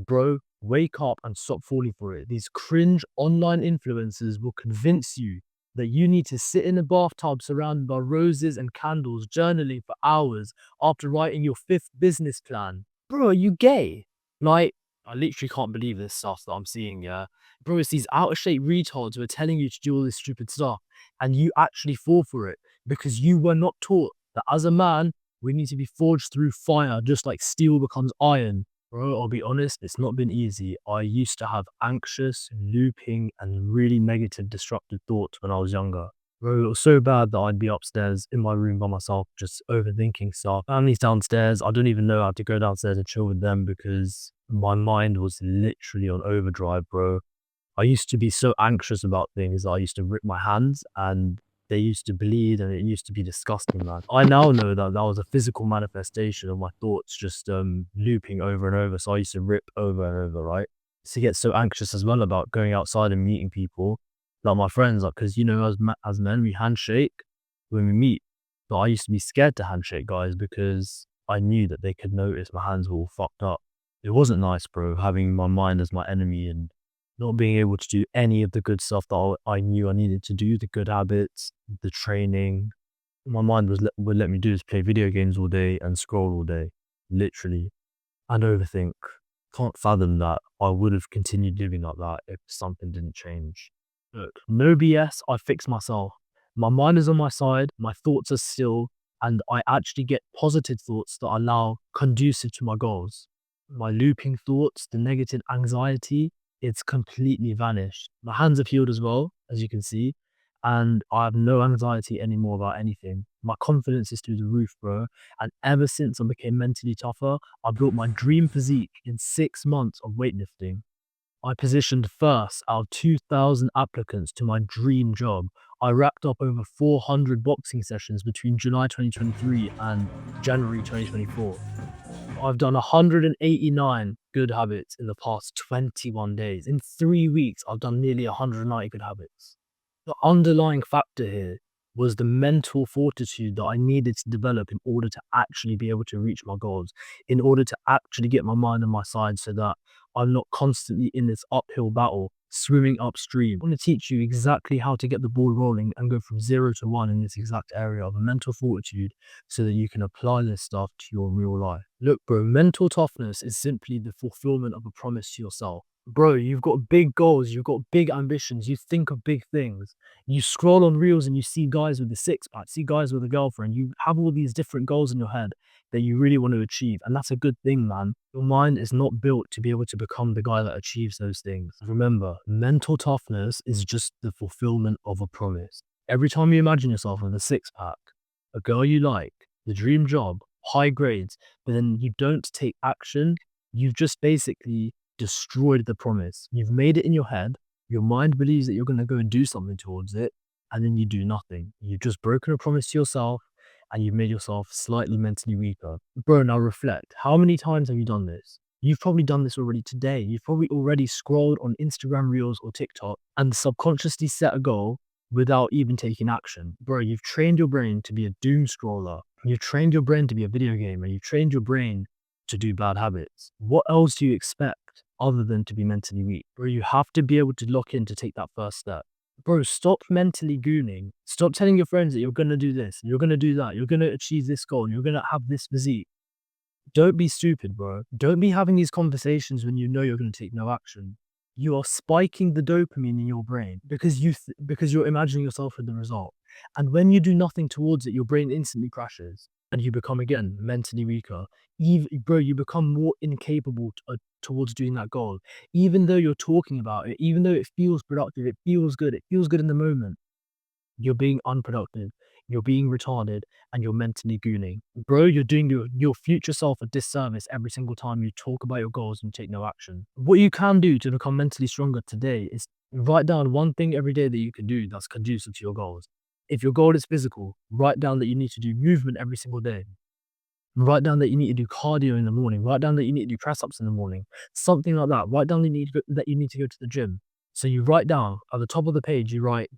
Bro, wake up and stop falling for it. These cringe online influencers will convince you that you need to sit in a bathtub surrounded by roses and candles, journaling for hours after writing your fifth business plan. Bro, are you gay? Like, I literally can't believe this stuff that I'm seeing, yeah? Bro, it's these out of shape retards who are telling you to do all this stupid stuff, and you actually fall for it because you were not taught that as a man, we need to be forged through fire, just like steel becomes iron. Bro, I'll be honest, it's not been easy. I used to have anxious, looping, and really negative, destructive thoughts when I was younger. Bro, it was so bad that I'd be upstairs in my room by myself, just overthinking stuff. Family's downstairs. I don't even know how to go downstairs and chill with them because my mind was literally on overdrive, bro. I used to be so anxious about things that I used to rip my hands and they used to bleed and it used to be disgusting, man. I now know that that was a physical manifestation of my thoughts just looping over and over. So I used to rip over and over, right? To get so anxious as well about going outside and meeting people, like my friends, like because you know, as men, we handshake when we meet. But I used to be scared to handshake guys because I knew that they could notice my hands were all fucked up. It wasn't nice, bro, having my mind as my enemy and not being able to do any of the good stuff that I knew I needed to do, the good habits, the training. My mind would let me do is play video games all day and scroll all day, literally, and overthink. Can't fathom that I would have continued living like that if something didn't change. Look, no BS, I fixed myself. My mind is on my side, my thoughts are still, and I actually get positive thoughts that are now conducive to my goals. My looping thoughts, the negative anxiety, it's completely vanished. My hands have healed as well, as you can see, and I have no anxiety anymore about anything. My confidence is through the roof, bro. And ever since I became mentally tougher, I built my dream physique in 6 months of weightlifting. I positioned first out of 2,000 applicants to my dream job. I racked up over 400 boxing sessions between July 2023 and January 2024. I've done 189 good habits in the past 21 days. In 3 weeks, I've done nearly 190 good habits. The underlying factor here was the mental fortitude that I needed to develop in order to actually be able to reach my goals, in order to actually get my mind on my side so that I'm not constantly in this uphill battle, swimming upstream. I want to teach you exactly how to get the ball rolling and go from 0 to 1 in this exact area of mental fortitude so that you can apply this stuff to your real life. Look, bro, mental toughness is simply the fulfillment of a promise to yourself. Bro, you've got big goals, you've got big ambitions, you think of big things. You scroll on reels and you see guys with a six pack, see guys with a girlfriend. You have all these different goals in your head that you really want to achieve. And that's a good thing, man. Your mind is not built to be able to become the guy that achieves those things. Remember, mental toughness is just the fulfillment of a promise. Every time you imagine yourself with a six pack, a girl you like, the dream job, high grades, but then you don't take action, you've just basically destroyed the promise. You've made it in your head. Your mind believes that you're going to go and do something towards it, and then you do nothing. You've just broken a promise to yourself and you've made yourself slightly mentally weaker. Bro, now reflect. How many times have you done this? You've probably done this already today. You've probably already scrolled on Instagram Reels or TikTok and subconsciously set a goal without even taking action. Bro, you've trained your brain to be a doom scroller. You've trained your brain to be a video gamer. You've trained your brain to do bad habits. What else do you expect other than to be mentally weak? Bro, you have to be able to lock in to take that first step. Bro, stop mentally gooning. Stop telling your friends that you're going to do this, you're going to do that, you're going to achieve this goal, you're going to have this physique. Don't be stupid, bro. Don't be having these conversations when you know you're going to take no action. You are spiking the dopamine in your brain because because you're imagining yourself with the result. And when you do nothing towards it, your brain instantly crashes and you become again mentally weaker. Bro, you become more incapable towards doing that goal. Even though you're talking about it, even though it feels productive, it feels good in the moment. You're being unproductive, you're being retarded, and you're mentally gooning. Bro, you're doing your future self a disservice every single time you talk about your goals and take no action. What you can do to become mentally stronger today is write down one thing every day that you can do that's conducive to your goals. If your goal is physical, write down that you need to do movement every single day. Write down that you need to do cardio in the morning. Write down that you need to do press ups in the morning. Something like that. Write down that you need to go to the gym. So you write down at the top of the page, you write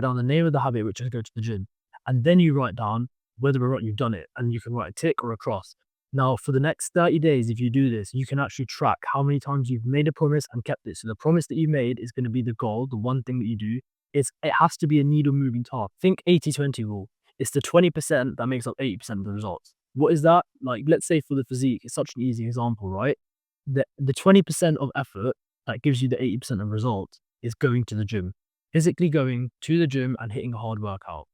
down the name of the habit, which is go to the gym. And then you write down whether or not you've done it. And you can write a tick or a cross. Now, for the next 30 days, if you do this, you can actually track how many times you've made a promise and kept it. So the promise that you made is going to be the goal, the one thing that you do. It has to be a needle moving task. Think 80-20 rule. It's the 20% that makes up 80% of the results. What is that? Like, let's say for the physique, it's such an easy example, right? The 20% of effort that gives you the 80% of results is going to the gym. Physically going to the gym and hitting a hard workout.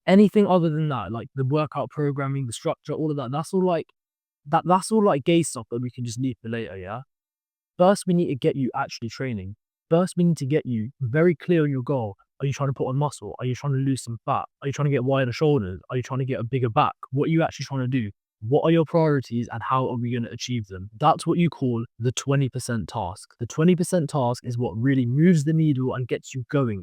Anything other than that, like the workout programming, the structure, all of that, that's all like gay stuff that we can just leave for later, yeah? First, we need to get you actually training. First, we need to get you very clear on your goal. Are you trying to put on muscle? Are you trying to lose some fat? Are you trying to get wider shoulders? Are you trying to get a bigger back? What are you actually trying to do? What are your priorities and how are we going to achieve them? That's what you call the 20% task. The 20% task is what really moves the needle and gets you going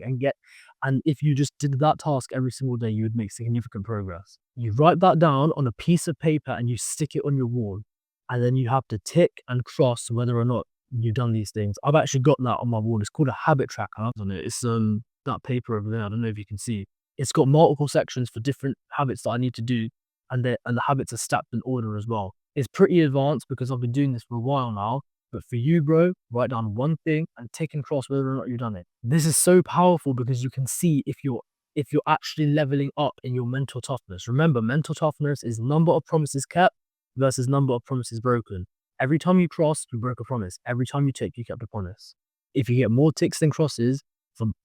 and if you just did that task every single day, you would make significant progress. You write that down on a piece of paper and you stick it on your wall. And then you have to tick and cross whether or not you've done these things. I've actually got that on my wall. It's called a habit tracker on it. It's that paper over there. I don't know if you can see. It's got multiple sections for different habits that I need to do, and the habits are stacked in order as well. It's pretty advanced because I've been doing this for a while now. But for you, bro, write down one thing and tick and cross whether or not you've done it. This is so powerful because you can see if you're actually leveling up in your mental toughness. Remember, mental toughness is number of promises kept versus number of promises broken. Every time you cross, you broke a promise. Every time you tick, you kept a promise. If you get more ticks than crosses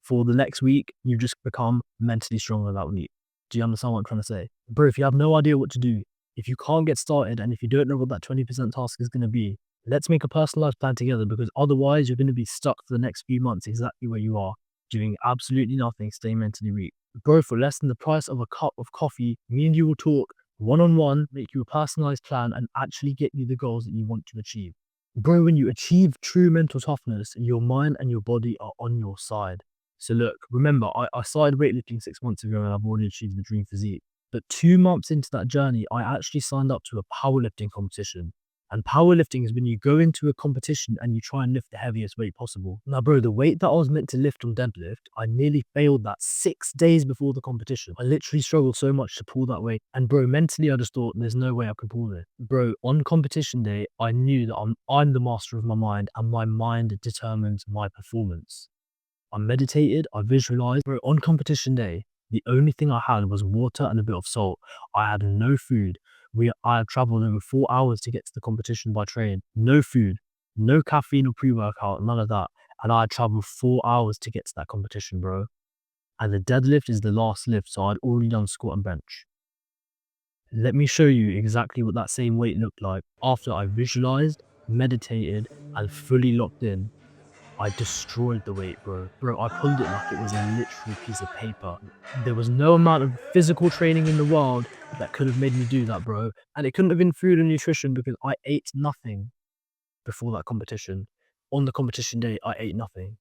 for the next week, you just become mentally stronger that week. Do you understand what I'm trying to say? Bro, if you have no idea what to do, if you can't get started, and if you don't know what that 20% task is going to be, let's make a personalized plan together, because otherwise you're going to be stuck for the next few months exactly where you are, doing absolutely nothing, staying mentally weak. Bro, for less than the price of a cup of coffee, me and you will talk one-on-one, make you a personalized plan, and actually get you the goals that you want to achieve. Bro, when you achieve true mental toughness, your mind and your body are on your side. So look, remember, I started weightlifting 6 months ago and I've already achieved the dream physique. But 2 months into that journey, I actually signed up to a powerlifting competition. And powerlifting is when you go into a competition and you try and lift the heaviest weight possible. Now, bro, the weight that I was meant to lift on deadlift, I nearly failed that 6 days before the competition. I literally struggled so much to pull that weight. And bro, mentally, I just thought, there's no way I can pull this. Bro, on competition day, I knew that I'm the master of my mind, and my mind determines my performance. I meditated, I visualized. Bro, on competition day, the only thing I had was water and a bit of salt. I had no food. I had traveled over 4 hours to get to the competition by train. No food, no caffeine or pre-workout, none of that. And I had traveled 4 hours to get to that competition, bro. And the deadlift is the last lift, so I'd already done squat and bench. Let me show you exactly what that same weight looked like after I visualized, meditated, and fully locked in. I destroyed the weight, bro. Bro, I pulled it like it was a literal piece of paper. There was no amount of physical training in the world that could have made me do that, bro. And it couldn't have been food and nutrition because I ate nothing before that competition. On the competition day, I ate nothing.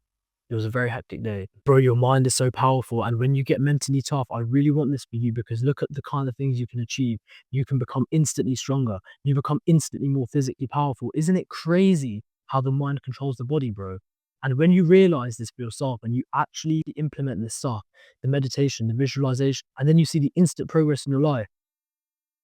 It was a very hectic day. Bro, your mind is so powerful. And when you get mentally tough, I really want this for you, because look at the kind of things you can achieve. You can become instantly stronger. You become instantly more physically powerful. Isn't it crazy how the mind controls the body, bro? And when you realize this for yourself and you actually implement this stuff, the meditation, the visualization, and then you see the instant progress in your life,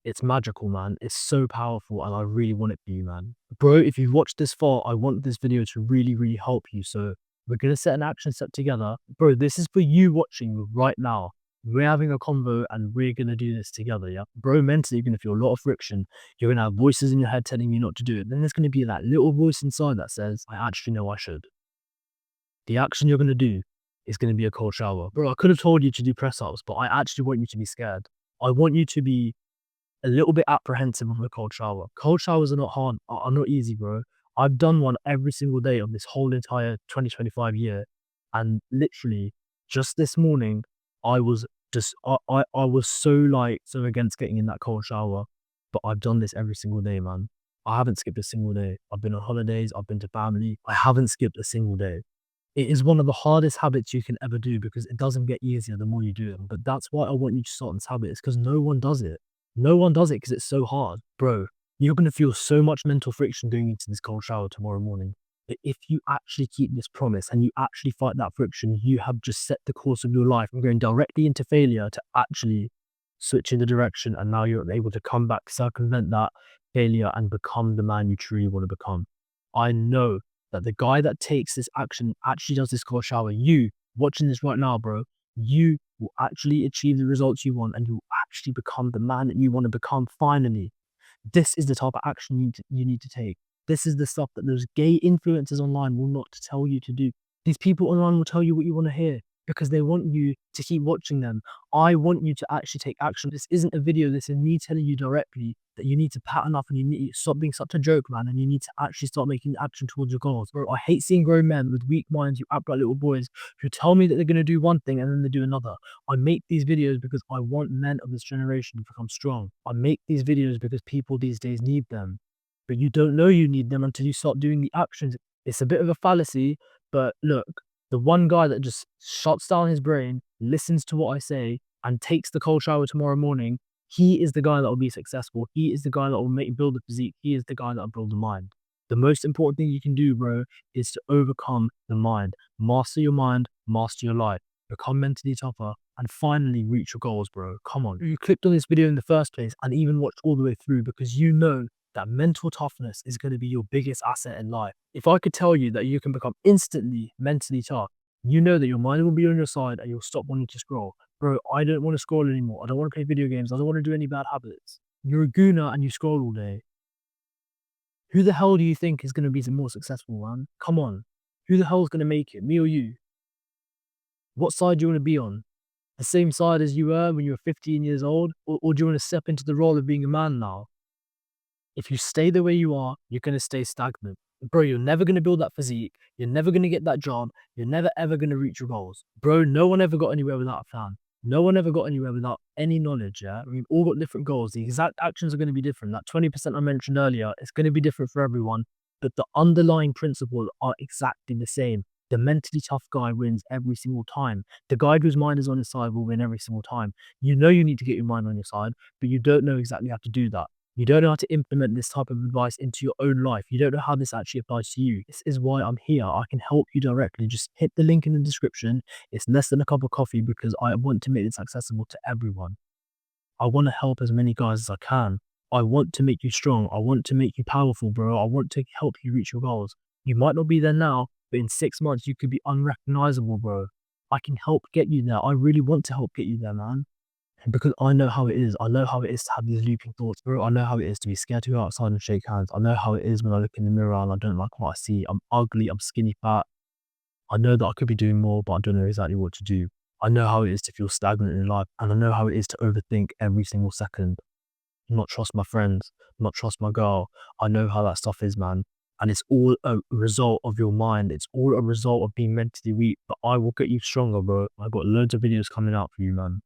it's magical, man. It's so powerful, and I really want it for you, man. Bro, if you've watched this far, I want this video to really, really help you. So we're going to set an action step together. Bro, this is for you watching right now. We're having a convo and we're going to do this together, yeah? Bro, mentally, you're going to feel a lot of friction. You're going to have voices in your head telling you not to do it. Then there's going to be that little voice inside that says, I actually know I should. The action you're going to do is going to be a cold shower. Bro, I could have told you to do press-ups, but I actually want you to be scared. I want you to be a little bit apprehensive of a cold shower. Cold showers are not hard, are not easy, bro. I've done one every single day of this whole entire 2025 year. And literally, just this morning, I was I was so against getting in that cold shower. But I've done this every single day, man. I haven't skipped a single day. I've been on holidays, I've been to family. I haven't skipped a single day. It is one of the hardest habits you can ever do, because it doesn't get easier the more you do them. But that's why I want you to start this habit, is because no one does it. No one does it because it's so hard. Bro, you're going to feel so much mental friction going into this cold shower tomorrow morning. But if you actually keep this promise and you actually fight that friction, you have just set the course of your life from going directly into failure to actually switching the direction. And now you're able to come back, circumvent that, failure and become the man you truly want to become. I know that the guy that takes this action actually does this cold shower. You watching this right now, bro, you will actually achieve the results you want and you will actually become the man that you want to become finally. This is the type of action you need to take. This is the stuff that those gay influencers online will not tell you to do. These people online will tell you what you want to hear because they want you to keep watching them. I want you to actually take action. This isn't a video. This is me telling you directly that you need to pattern up and you need to stop being such a joke, man. And you need to actually start making action towards your goals. Bro, I hate seeing grown men with weak minds who act like little boys who tell me that they're going to do one thing and then they do another. I make these videos because I want men of this generation to become strong. I make these videos because people these days need them. But you don't know you need them until you start doing the actions. It's a bit of a fallacy, but look, the one guy that just shuts down his brain, listens to what I say, and takes the cold shower tomorrow morning, he is the guy that will be successful. He is the guy that will build a physique. He is the guy that will build a mind. The most important thing you can do, bro, is to overcome the mind. Master your mind, master your life. Become mentally tougher, and finally reach your goals, bro. Come on. You clicked on this video in the first place and even watched all the way through because you know that mental toughness is going to be your biggest asset in life. If I could tell you that you can become instantly mentally tough, you know that your mind will be on your side and you'll stop wanting to scroll. Bro, I don't want to scroll anymore. I don't want to play video games. I don't want to do any bad habits. You're a gooner and you scroll all day. Who the hell do you think is going to be more successful, man? Come on. Who the hell is going to make it? Me or you? What side do you want to be on? The same side as you were when you were 15 years old? Or do you want to step into the role of being a man now? If you stay the way you are, you're going to stay stagnant. Bro, you're never going to build that physique. You're never going to get that job. You're never ever going to reach your goals. Bro, no one ever got anywhere without a plan. No one ever got anywhere without any knowledge, yeah? We've all got different goals. The exact actions are going to be different. That 20% I mentioned earlier, it's going to be different for everyone, but the underlying principles are exactly the same. The mentally tough guy wins every single time. The guy whose mind is on his side will win every single time. You know you need to get your mind on your side, but you don't know exactly how to do that. You don't know how to implement this type of advice into your own life. You don't know how this actually applies to you. This is why I'm here. I can help you directly. Just hit the link in the description. It's less than a cup of coffee because I want to make this accessible to everyone. I want to help as many guys as I can. I want to make you strong. I want to make you powerful, bro. I want to help you reach your goals. You might not be there now, but in 6 months, you could be unrecognizable, bro. I can help get you there. I really want to help get you there, man. Because I know how it is. I know how it is to have these looping thoughts, bro. I know how it is to be scared to go outside and shake hands. I know how it is when I look in the mirror and I don't like what I see. I'm ugly, I'm skinny fat. I know that I could be doing more, but I don't know exactly what to do. I know how it is to feel stagnant in life, and I know how it is to overthink every single second. Not trust my friends, not trust my girl. I know how that stuff is, man. And it's all a result of your mind. It's all a result of being mentally weak. But I will get you stronger, bro. I've got loads of videos coming out for you, man.